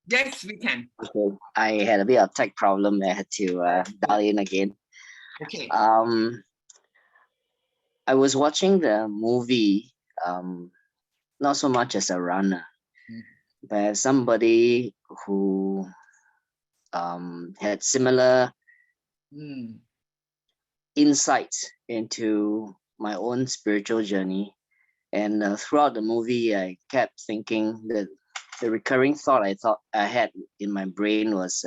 Yes, we can. Okay. I had a bit of tech problem. I had to dial in again. Okay. Um, I was watching the movie, not so much as a runner, Mm, but as somebody who had similar mm, insights into my own spiritual journey. And throughout the movie, I kept thinking that the recurring thought I had in my brain was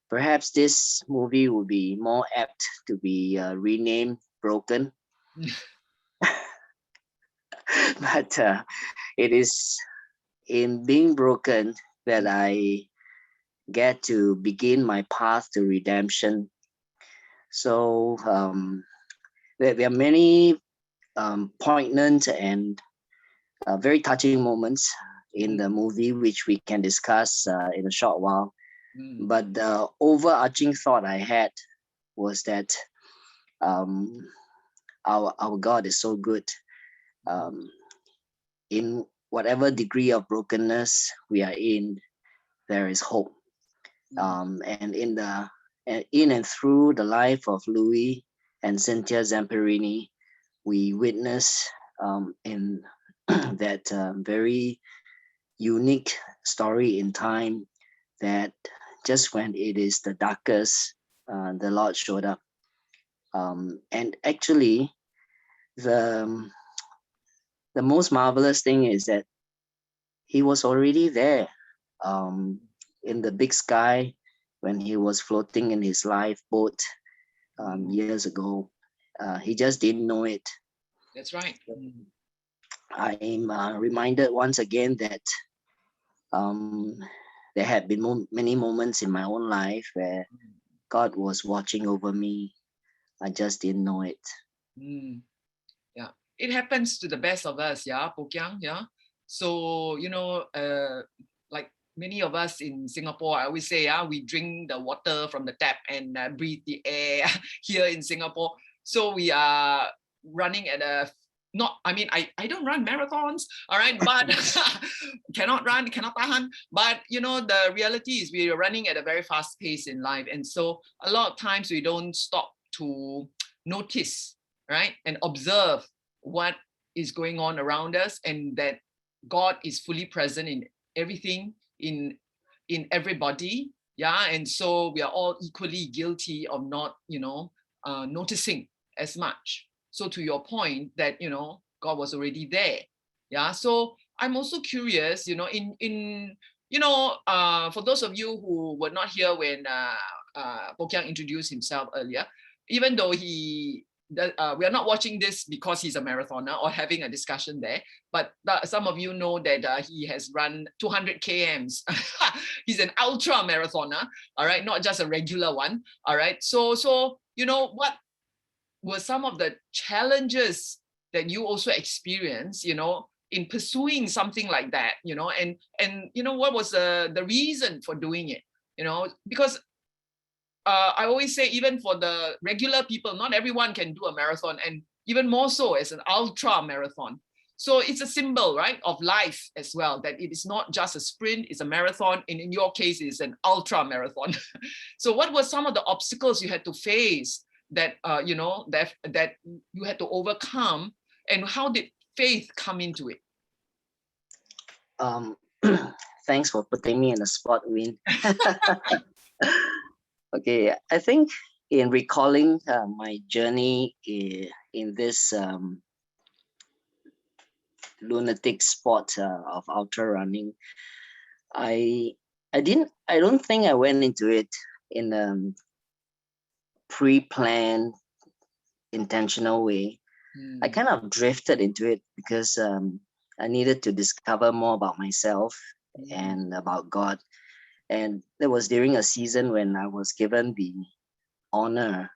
perhaps this movie would be more apt to be renamed Broken, but it is in being broken that I get to begin my path to redemption. So there are many poignant and very touching moments in mm, the movie, which we can discuss in a short while. mm, But the overarching thought I had was that um, our God is so good. Um, in whatever degree of brokenness we are in, there is hope. mm, And in and through the life of Louis and Cynthia Zamperini, we witness in that very unique story in time that just when it is the darkest, the Lord showed up. And actually, the the most marvelous thing is that He was already there um, in the big sky when He was floating in His lifeboat mm. years ago. He just didn't know it. That's right. Mm, I'm reminded once again that um, there had been many moments in my own life where God was watching over me. I just didn't know it. mm. Yeah, it happens to the best of us. Yeah, Pokyang. Yeah. So like many of us in Singapore, I always say, yeah, we drink the water from the tap and breathe the air here in Singapore. So we are running at a not. I mean, I don't run marathons. All right, but cannot tahan. But the reality is we are running at a very fast pace in life, and so a lot of times we don't stop to notice, right, and observe what is going on around us, and that God is fully present in everything, in everybody. Yeah, and so we are all equally guilty of not noticing as much. So to your point that God was already there. Yeah, so I'm also curious, for those of you who were not here when Pokyang introduced himself earlier, even though we are not watching this because he's a marathoner or having a discussion there, but some of you know that he has run 200 kms. He's an ultra marathoner, all right, not just a regular one, all right. So what were some of the challenges that you also experienced, in pursuing something like that, and what was the reason for doing it, because I always say, even for the regular people, not everyone can do a marathon, and even more so as an ultra marathon. So it's a symbol, right, of life as well, that it is not just a sprint, it's a marathon, and in your case, it's an ultra marathon. So what were some of the obstacles you had to face that, that you had to overcome, and how did faith come into it? Um, Thanks for putting me in the spot, Win. Okay, I think in recalling my journey in this lunatic sport of ultra running, I I don't think I went into it in a pre-planned, intentional way. I Hmm. kind of drifted into it because I needed to discover more about myself Hmm. and about God. And that was during a season when I was given the honor,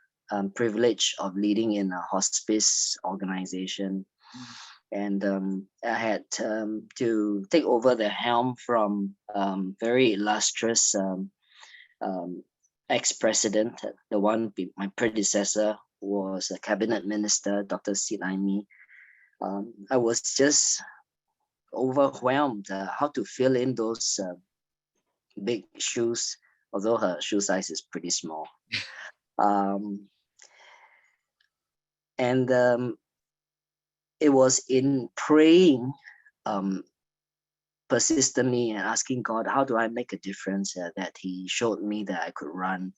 privilege of leading in a hospice organization. And I had to take over the helm from very illustrious ex-president, the one my predecessor was a cabinet minister, Dr. Sid Aimi. I was just overwhelmed how to fill in those big shoes, although her shoe size is pretty small. Um, and it was in praying persistently and asking God, how do I make a difference, that He showed me that I could run.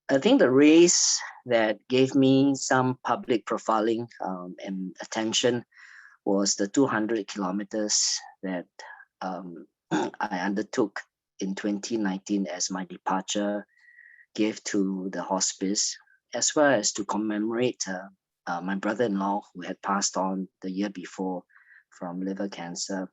I think the race that gave me some public profiling and attention was the 200 kilometers that I undertook in 2019 as my departure gift to the hospice, as well as to commemorate my brother-in-law who had passed on the year before from liver cancer.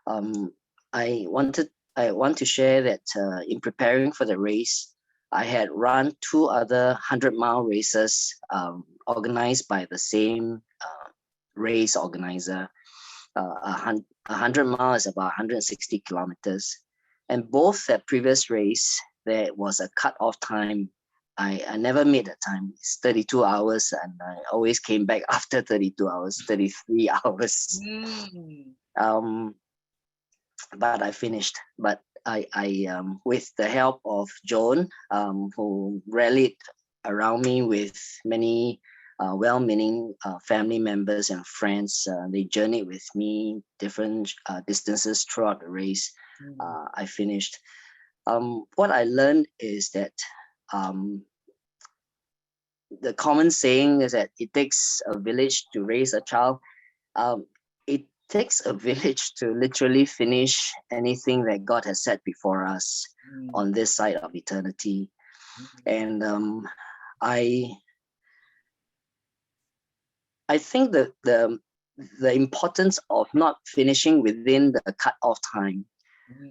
I want to share that in preparing for the race, I had run 2 other 100-mile races organized by the same race organizer. A 100-mile is about 160 kilometers. And both that previous race, there was a cut-off time. I never made a time. It's 32 hours, and I always came back after 32 hours, 33 hours. But I finished. But I with the help of Joan, who rallied around me with many well-meaning family members and friends. They journeyed with me different distances throughout the race. I finished. What I learned is that the common saying is that it takes a village to raise a child. It takes a village to literally finish anything that God has set before us on this side of eternity. And I think that the importance of not finishing within the cut-off time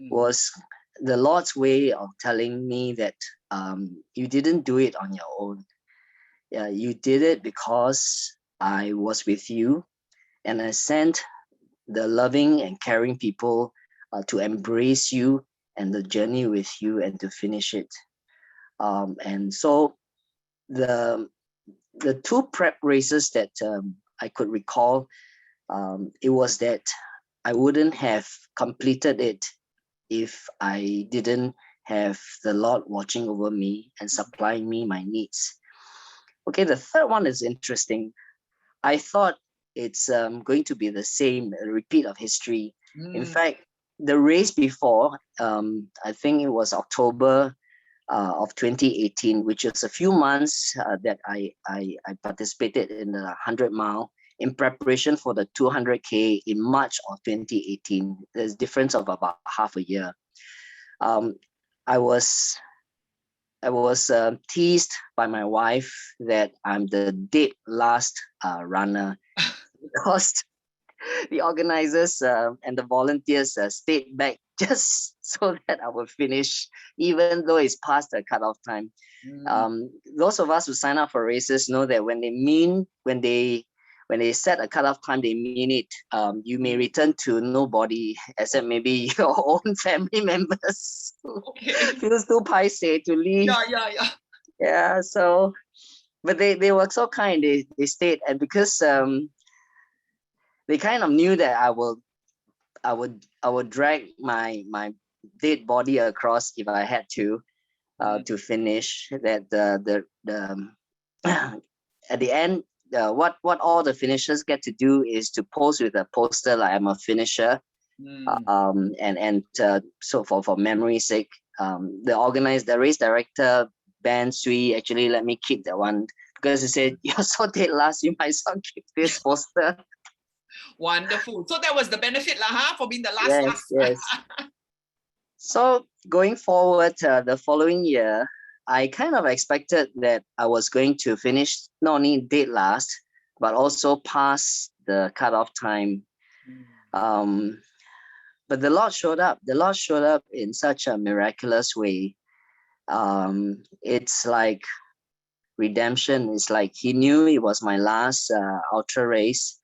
was the Lord's way of telling me that you didn't do it on your own. You did it because I was with you, and I sent the loving and caring people to embrace you and the journey with you and to finish it. And so the 2 prep races that I could recall, it was that I wouldn't have completed it if I didn't have the Lord watching over me and supplying me my needs. Okay, the third one is interesting. I thought it's going to be the same, a repeat of history. In fact, the race before, I think it was October of 2018, which is a few months that I participated in the 100-mile in preparation for the 200K in March of 2018. There's a difference of about half a year. I was teased by my wife that I'm the dead last runner because the organizers and the volunteers stayed back just so that I would finish, even though it's past the cutoff time. Those of us who sign up for races know that when they set a cutoff time, they mean it. You may return to nobody except maybe your own family members. Feels too paiseh to leave. Yeah. So, but they were so kind. They stayed, and because they kind of knew that I would drag my dead body across if I had to finish. That the at the end, what all the finishers get to do is to pose with a poster like I'm a finisher, so for memory's sake, the race director Ben Sui actually let me keep that one because he said, "You're so dead last, you might as well keep this poster." Wonderful. So that was the benefit for being the last. Yes. So going forward, the following year, I kind of expected that I was going to finish not only dead last, but also pass the cutoff time. But the Lord showed up. The Lord showed up in such a miraculous way. It's like redemption. It's like He knew it was my last ultra race.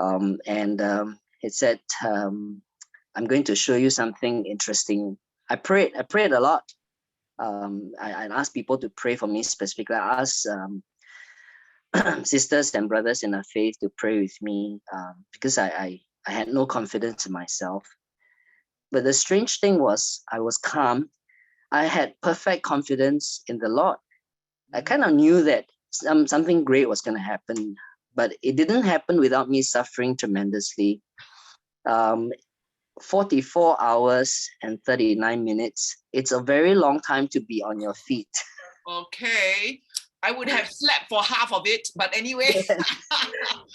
It said, I'm going to show you something interesting. I prayed a lot. I asked people to pray for me specifically. I asked sisters and brothers in the faith to pray with me because I had no confidence in myself. But the strange thing was I was calm. I had perfect confidence in the Lord. I kind of knew that something great was going to happen, but it didn't happen without me suffering tremendously. Um, 44 hours and 39 minutes. It's a very long time to be on your feet. Okay. I would have slept for half of it, but anyway.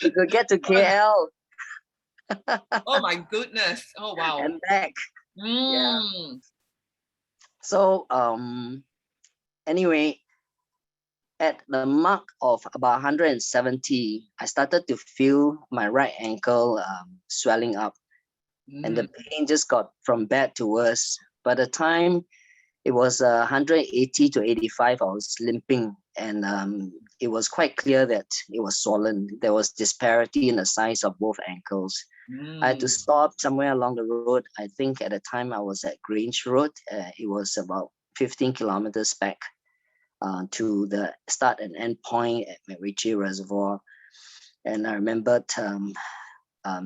You could get to KL. Oh my goodness. Oh wow. And back. Yeah. So anyway, at the mark of about 170, I started to feel my right ankle swelling up, and the pain just got from bad to worse. By the time it was 180 to 85, I was limping, and it was quite clear that it was swollen. There was disparity in the size of both ankles. I had to stop somewhere along the road. I think at the time I was at Grange Road. It was about 15 kilometers back to the start and end point at McRitchie Reservoir. And I remembered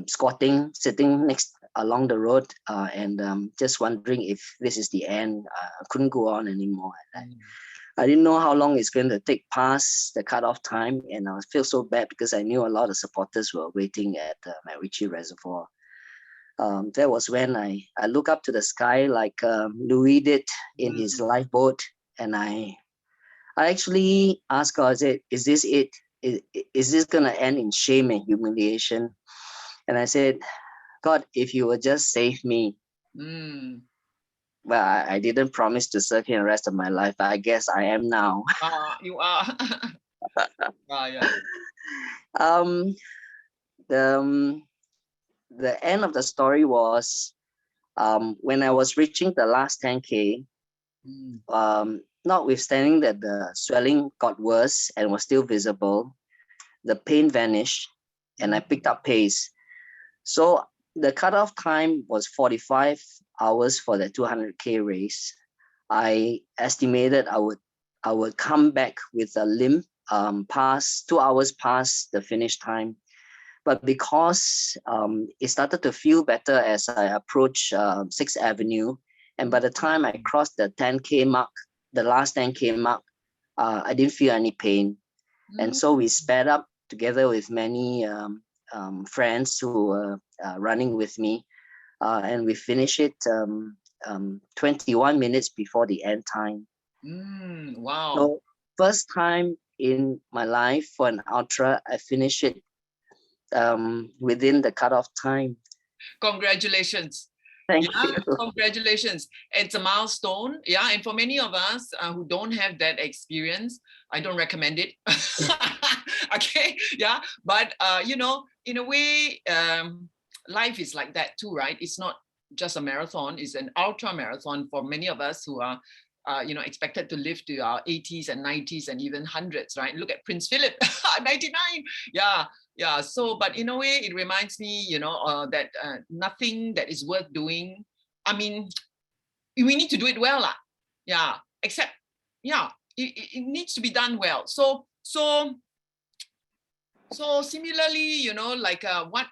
squatting, sitting next along the road, and just wondering if this is the end. I couldn't go on anymore. I didn't know how long it's going to take past the cutoff time, and I feel so bad because I knew a lot of supporters were waiting at McRitchie Reservoir. That was when I look up to the sky like Louis did in his lifeboat, and I actually asked God, I said, is this it? Is this going to end in shame and humiliation? And I said, God, if you would just save me. Well, I didn't promise to serve him the rest of my life, but I guess I am now. You are. Yeah. The end of the story was when I was reaching the last 10K, notwithstanding that the swelling got worse and was still visible, the pain vanished and I picked up pace. So the cutoff time was 45 hours for the 200K race. I estimated I would come back with a limp past 2 hours past the finish time. But because it started to feel better as I approached 6th Avenue, and by the time I crossed the 10K mark, the last 10K mark, I didn't feel any pain. And so we sped up together with many friends who were running with me, and we finished it 21 minutes before the end time. Wow. So first time in my life for an ultra, I finished it within the cutoff time. Congratulations. Thank you. Congratulations. It's a milestone. Yeah. And for many of us who don't have that experience, I don't recommend it. Okay. Yeah. But, you know, in a way, life is like that too, right? It's not just a marathon. It's an ultra marathon for many of us who are, you know, expected to live to our 80s and 90s and even hundreds, right? Look at Prince Philip, 99. Yeah. So, but in a way, it reminds me, you know, that nothing that is worth doing. I mean, we need to do it well, yeah. Except, yeah, it needs to be done well. So similarly, you know, like what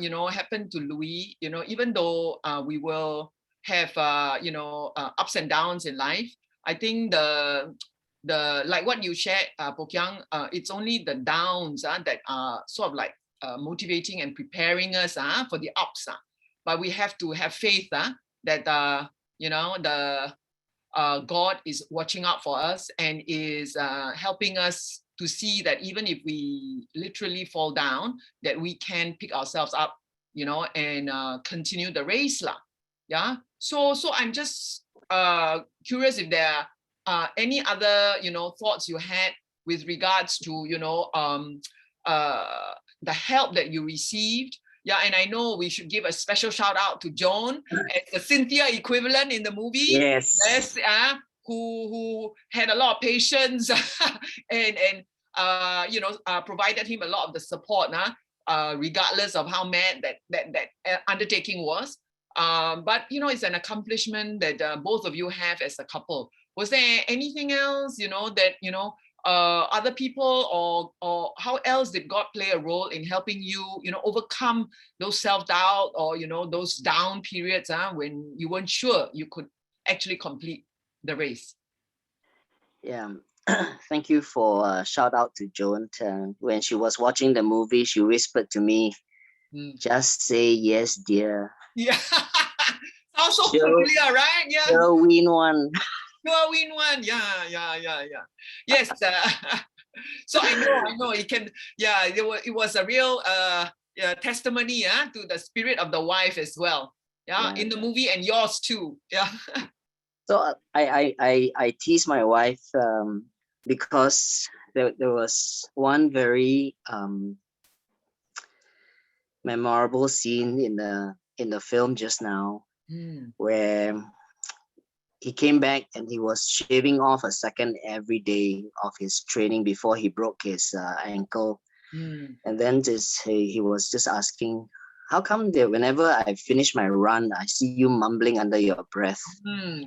you know happened to Louis. You know, even though we will have you know ups and downs in life, I think the like what you shared, Pokyang, it's only the downs that are sort of like motivating and preparing us for the ups. But we have to have faith that you know the God is watching out for us and is helping us to see that even if we literally fall down, that we can pick ourselves up, you know, and continue the race, yeah. So I'm just curious if there are any other, you know, thoughts you had with regards to, you know, the help that you received. Yeah, and I know we should give a special shout out to Joan as the Cynthia equivalent in the movie. Yes. Who had a lot of patience and you know provided him a lot of the support regardless of how mad that undertaking was. But you know, it's an accomplishment that both of you have as a couple. Was there anything else, you know, that you know other people, or how else did God play a role in helping you, overcome those self-doubt, or those down periods when you weren't sure you could actually complete the race? Yeah. Thank you for shout out to Joan. When she was watching the movie, she whispered to me, "Just say yes, dear." Yeah. Sounds so She'll, familiar, right? Yeah. she'll win one. You'll win one. Yeah. Yes. So I know it can. Yeah, it was a real testimony to the spirit of the wife as well. Yeah, in the movie, and yours too. Yeah. So I tease my wife because there was one very memorable scene in the film just now, where he came back and he was shaving off a second every day of his training before he broke his ankle. And then he was just asking, how come that whenever I finish my run, I see you mumbling under your breath?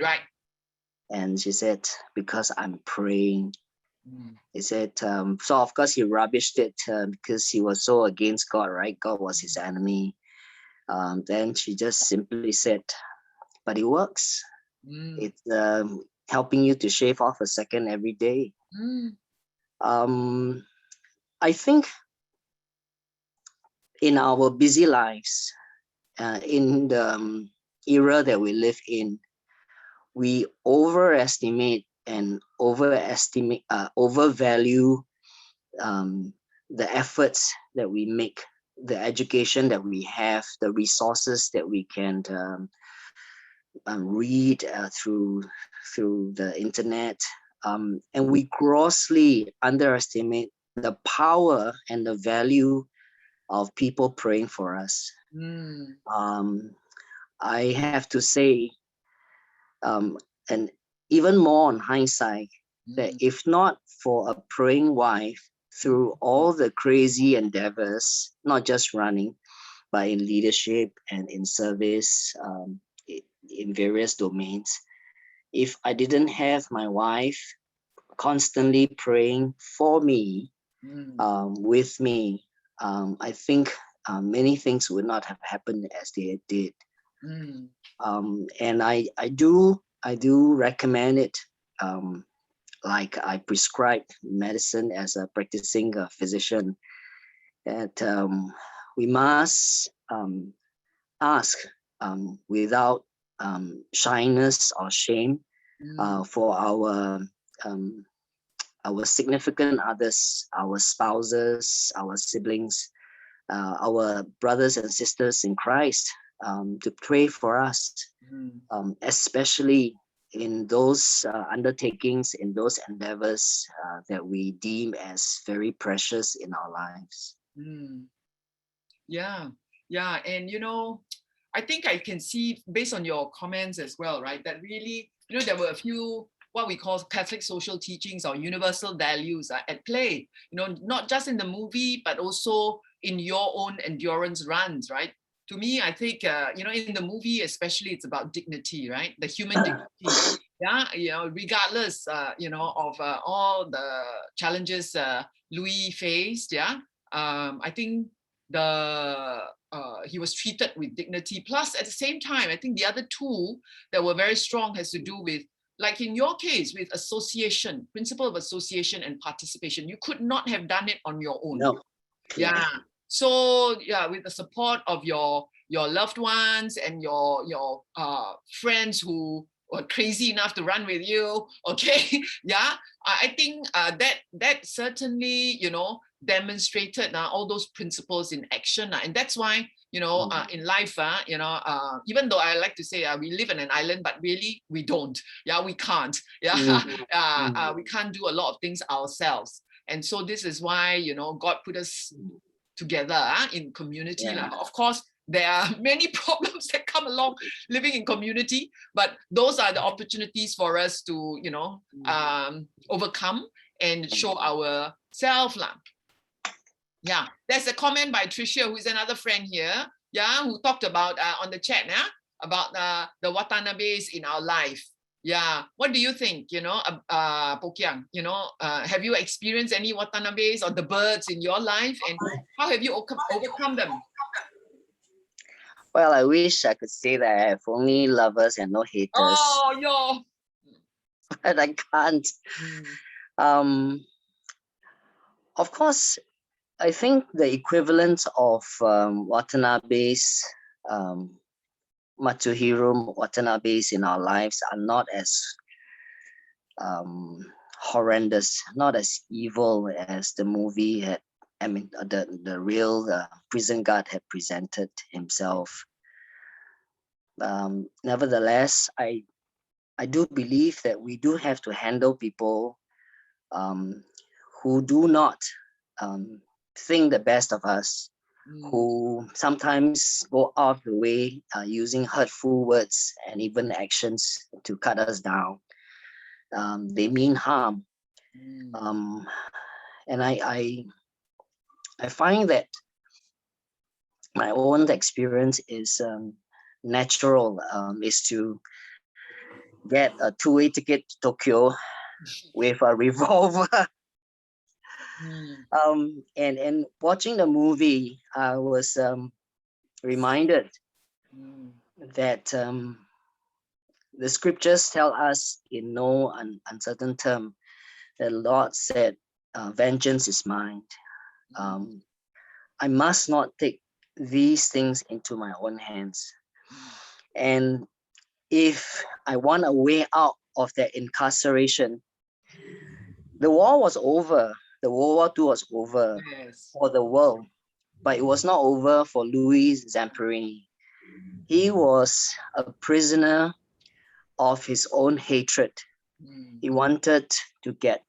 Right. And she said, because I'm praying. He said, so of course he rubbished it because he was so against God, right? God was his enemy. Then she just simply said, but it works. It's helping you to shave off a second every day. I think in our busy lives, in the era that we live in, we overestimate and overvalue the efforts that we make, the education that we have, the resources that we can read through the internet, and we grossly underestimate the power and the value of people praying for us. I have to say, and even more on hindsight, that if not for a praying wife through all the crazy endeavors, not just running, but in leadership and in service, in various domains, if I didn't have my wife constantly praying for me, with me, I think many things would not have happened as they did. And I do recommend it. Like I prescribe medicine as a practicing physician, that we must ask without shyness or shame for our significant others, our spouses, our siblings, our brothers and sisters in Christ, to pray for us, especially in those undertakings, in those endeavors that we deem as very precious in our lives. Yeah, and I think I can see, based on your comments as well, right, that really, there were a few what we call Catholic social teachings or universal values at play, not just in the movie, but also in your own endurance runs, right? To me, I think, in the movie, especially, it's about dignity, right? The human dignity. Yeah, regardless, of all the challenges Louis faced, I think he was treated with dignity. Plus, at the same time, I think the other two that were very strong has to do with, like in your case, with association, principle of association and participation. You could not have done it on your own. No. Yeah. So with the support of your loved ones and your friends who were crazy enough to run with you, okay. I think that certainly demonstrated all those principles in action, and that's why in life, even though I like to say we live in an island, but really we don't. We can't. We can't do a lot of things ourselves, and so this is why God put us together in community. Of course, there are many problems that come along living in community, but those are the opportunities for us to overcome and show our self. Yeah, there's a comment by Tricia, who is another friend here, who talked about on the chat about the Watanabes in our life. Yeah. What do you think? Pokyang, have you experienced any watanabes or the birds in your life, and how have you overcome them? Well, I wish I could say that I have only lovers and no haters, Oh, yo. but I can't. Mm, Um, of course, I think the equivalent of Watanabe's, um, Matsuhiro Watanabe's in our lives are not as um, horrendous, not as evil as the movie had. I mean, the real prison guard had presented himself. Nevertheless, I do believe that we do have to handle people um, who do not um, think the best of us, mm, who sometimes go off the way using hurtful words and even actions to cut us down. They mean harm. mm, Um, and I find that my own experience is natural, is to get a two-way ticket to Tokyo with a revolver. mm, And watching the movie, I was reminded mm, that the scriptures tell us in no uncertain term that the Lord said, "Vengeance is mine." mm, Um, I must not take these things into my own hands. mm. And if I want a way out of that incarceration, the war was over. The World War II was over Yes. for the world, but it was not over for Louis Zamperini. He was a prisoner of his own hatred. Mm, He wanted to get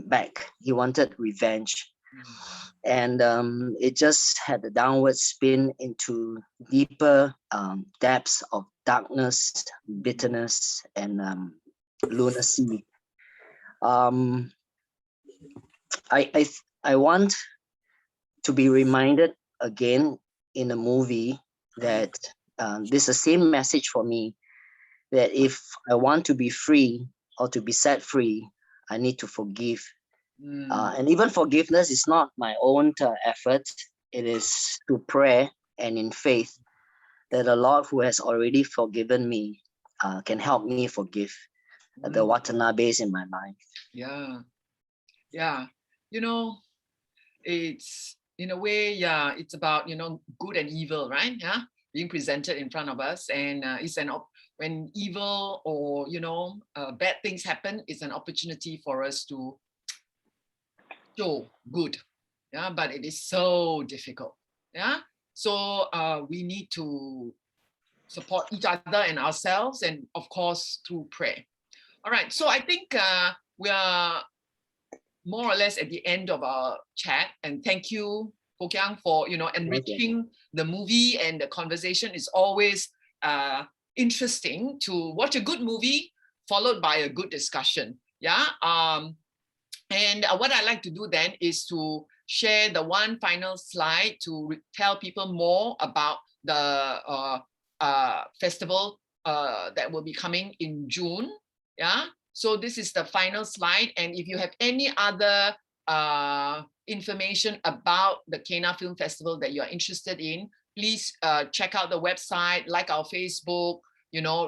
back. He wanted revenge. mm, And it just had a downward spin into deeper depths of darkness, mm, bitterness, and lunacy. Um, I want to be reminded again in a movie mm, that this is the same message for me, that if I want to be free or to be set free, I need to forgive. mm. And even forgiveness is not my own effort, it is through prayer and in faith that the Lord who has already forgiven me can help me forgive the Mm. Watanabes in my life. Yeah. Yeah. You know, it's in a way, yeah, it's about, good and evil, right? Yeah. Being presented in front of us. And when evil or, bad things happen, it's an opportunity for us to show good. Yeah. But it is so difficult. Yeah. So we need to support each other and ourselves, and of course, through prayer. All right. So I think we are more or less at the end of our chat. And thank you, Ho Kiang, for Thank you. enriching the movie, and the conversation is always interesting to watch a good movie followed by a good discussion. Yeah. And what I like to do then is to share the one final slide to tell people more about the festival that will be coming in June. Yeah. So this is the final slide. And if you have any other information about the Kena Film Festival that you are interested in, please check out the website, like our Facebook,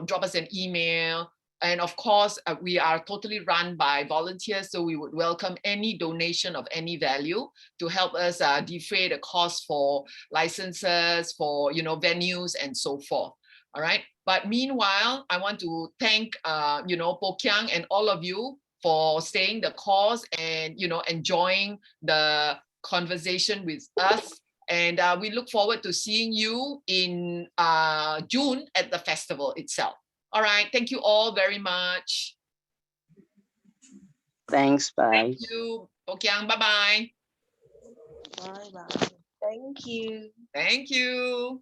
drop us an email. And of course, we are totally run by volunteers, so we would welcome any donation of any value to help us defray the cost for licenses, for venues, and so forth. All right. But meanwhile, I want to thank Po Kiang and all of you for staying the course and enjoying the conversation with us. And we look forward to seeing you in June at the festival itself. All right. Thank you all very much. Thanks. Thank Bye. you. Po Kiang. Bye-bye. Bye bye. Thank you. Thank you.